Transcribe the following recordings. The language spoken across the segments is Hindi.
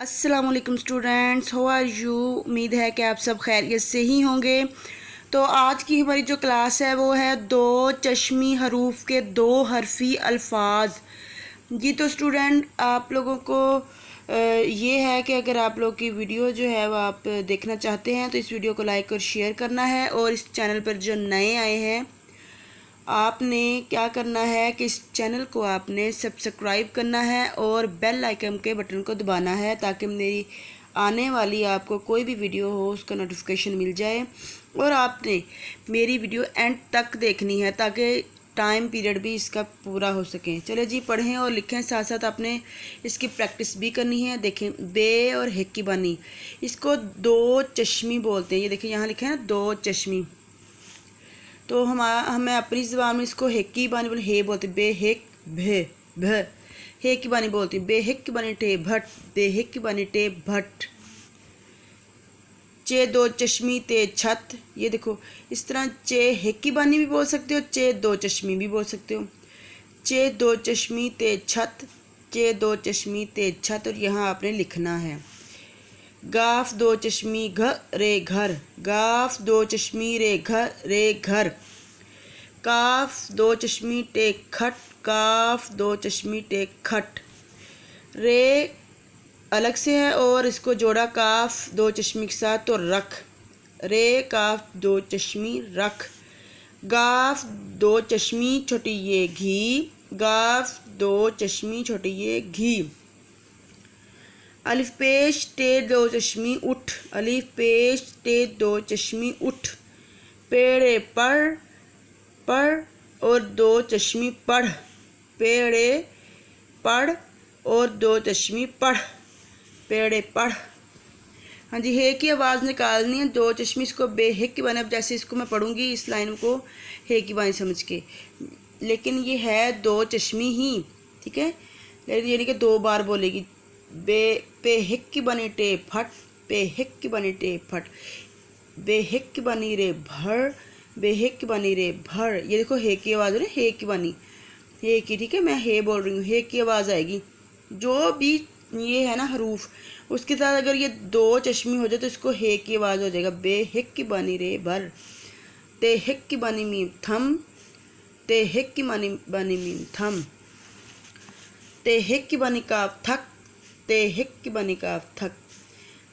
अस्सलाम वालेकुम स्टूडेंट्स, हाउ आर यू। उम्मीद है कि आप सब खैरियत से ही होंगे। तो आज की हमारी जो क्लास है वो है दो चश्मी हरूफ के दो हरफी अल्फाज। जी तो स्टूडेंट आप लोगों को ये है कि अगर आप लोग की वीडियो जो है वो आप देखना चाहते हैं तो इस वीडियो को लाइक और शेयर करना है। और इस चैनल पर जो नए आए हैं आपने क्या करना है कि इस चैनल को आपने सब्सक्राइब करना है और बेल आइकन के बटन को दबाना है ताकि मेरी आने वाली आपको कोई भी वीडियो हो उसका नोटिफिकेशन मिल जाए। और आपने मेरी वीडियो एंड तक देखनी है ताकि टाइम पीरियड भी इसका पूरा हो सके। चले जी पढ़ें और लिखें, साथ साथ आपने इसकी प्रैक्टिस भी करनी है। देखें बे और हेक की बानी, इसको दो चश्मी बोलते हैं। ये देखें यहाँ लिखा है ना दो चश्मी। तो हमें अपनी ज़बान में इसको हेक की बानी बोले हे बोलते, बे हेक भे भ हे की बानी बोलती, बे हेक की बानी टे भट, बे हेक की बानी टे भट। चे दो चश्मी ते छत, ये देखो इस तरह चे हेक की बानी भी बोल सकते हो, चे दो चश्मी भी बोल सकते हो। चे दो चश्मी ते छत, चे दो चश्मी ते छत। और यहाँ आपने लिखना है गाफ दो चश्मी घ रे घर, गाफ दो चश्मी रे घर रे घर। काफ दो चश्मी टेक खट, काफ दो चश्मी टेक खट। रे अलग से है और इसको जोड़ा काफ दो चश्मी के साथ तो रख, रे काफ दो चश्मी रख। गाफ दो चश्मी छोटी ये घी, गाफ दो चश्मी छोटी ये घी। अलिफ पेश टे दो चश्मी उठ, अलिफ पेश टे दो चश्मी उठ। पेड़े पढ़ पढ़ और दो चश्मी पढ़, पेड़े पढ़ और दो चश्मी पढ़, पेड़े पढ़। हाँ जी हे की आवाज़ निकालनी है दो चश्मी, इसको बे हेक की बानी। अब जैसे इसको मैं पढ़ूंगी इस लाइन को हे की बानी समझ के, लेकिन ये है दो चश्मी ही, ठीक है। यानी कि दो बार बोलेगी। बे पे हिक की बनी टे फट, पे हिक की बनी टे फट। बे हिक की बनी रे भर, बे हिक की बनी रे भर। ये देखो हे की आवाज़ हो रही है, हे की बनी, हे की, ठीक है। मैं हे बोल रही हूँ, हे की आवाज़ आएगी। जो भी ये है ना हरूफ उसके साथ अगर ये दो चश्मी हो जाए तो इसको हे की आवाज़ हो जाएगा। बे हिक की बनी रे भर, ते हिक की बनी मीम थम, ते हिक की बनी मीम थम। ते हिक की बनी काफ थक, ते हिक की बनी काफ थक।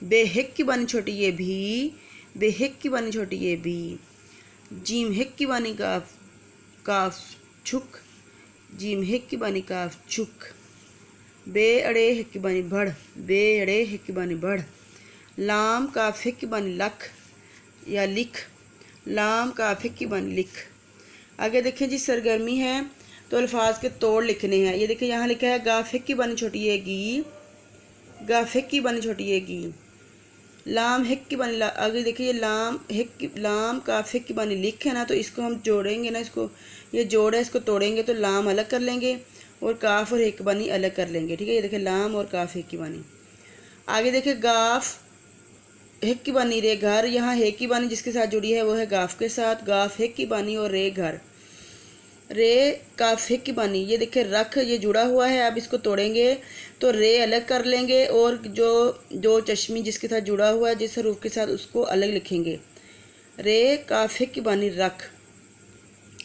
बे हिक की बनी छोटी ये भी, बे हिक की बनी छोटी ये भी। जीम हिक की बनी काफ काफ छुक, जीम हिक की बनी काफ छुक। बे अड़े हिक की बनी बढ़, बे अड़े हिक की बनी बढ़। लाम काफ हिक की बनी लख या लिख, लाम काफ हिक की बनी लिख। आगे देखें जी सरगर्मी है तो अल्फाज के तोड़ लिखने हैं। ये देखिए यहाँ लिखा है गाफ हिक की बनी छोटी ये गी, गाफ हिक की बनी छोटी ये गी। लाम हिक की बनी आगे देखिए ये लाम हिक की, लाम काफ हिक की बनी लिख है ना, तो इसको हम जोड़ेंगे ना, इसको ये जोड़ है इसको तोड़ेंगे तो लाम अलग कर लेंगे और काफ और हिक बनी अलग कर लेंगे, ठीक है। ये देखिए लाम और काफ हिक की बनी। आगे देखिए गाफ हिक की बनी रे घर, यहाँ हे की बनी जिसके साथ जुड़ी है वो है गाफ के साथ, गाफ हिक की बनी और रे घर। रे काफ हिक की बानी, ये देखिए रख ये जुड़ा हुआ है। अब इसको तोड़ेंगे तो रे अलग कर लेंगे और जो दो चश्मी जिसके साथ जुड़ा हुआ है जिस हरूफ के साथ उसको अलग लिखेंगे। रे काफ हिक की बानी रख।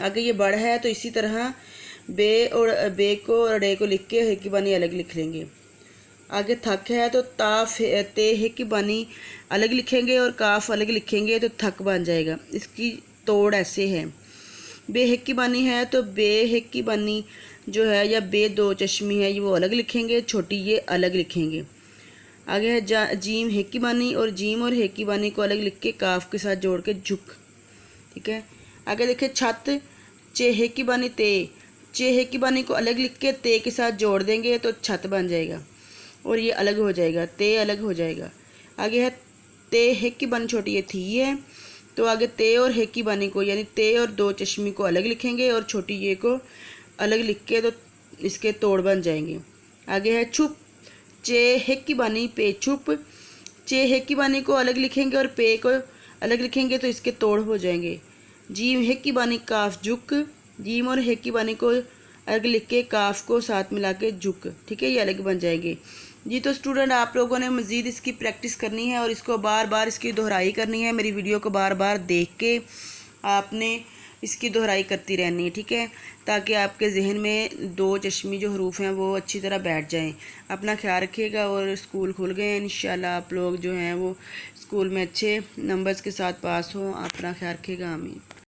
आगे ये बड़ है तो इसी तरह बे और बे को और रे को लिख के हिक की बानी अलग लिख लेंगे। आगे थक है तो ताफ ते हिक की बानी अलग लिखेंगे और काफ अलग लिखेंगे तो थक बन जाएगा। इसकी तोड़ ऐसे है। बे हिक की बानी है तो बे हिक की बानी जो है या बे दो चश्मी है ये वो अलग लिखेंगे, छोटी ये अलग लिखेंगे। आगे है जीम हिक की बानी और जीम और हिक की बानी को अलग लिख के काफ के साथ जोड़ के झुक, ठीक है। आगे देखिए छत चे हिक की बानी ते, चे हिक की बानी को अलग लिख के ते के साथ जोड़ देंगे तो छत बन जाएगा और ये अलग हो जाएगा, ते अलग हो जाएगा। आगे है ते हिक की बानी छोटी ये थी है तो आगे ते और हे की बानी को यानी ते और दो चश्मी को अलग लिखेंगे और छोटी ये को अलग लिख के तो इसके तोड़ बन जाएंगे। आगे है छुप चे हेक की बानी पे छुप, चे हेक की बानी को अलग लिखेंगे और पे को अलग लिखेंगे तो इसके तोड़ हो जाएंगे। जीम हेक की बानी काफ झुक, जीम और हेक की बानी को अलग लिख के काफ को साथ मिला के झुक, ठीक है, ये अलग बन जाएंगे। जी तो स्टूडेंट, आप लोगों ने मज़ीद इसकी प्रैक्टिस करनी है और इसको बार बार इसकी दोहराई करनी है। मेरी वीडियो को बार बार देख के आपने इसकी दोहराई करती रहनी है, ठीक है, ताकि आपके जहन में दो चश्मी जो हरूफ हैं वो अच्छी तरह बैठ जाएं। अपना ख्याल रखिएगा और स्कूल खुल गए हैं, इंशाल्लाह आप लोग जो हैं वो स्कूल में अच्छे नंबर्स के साथ पास हों। अपना ख्याल रखिएगा। आमीन।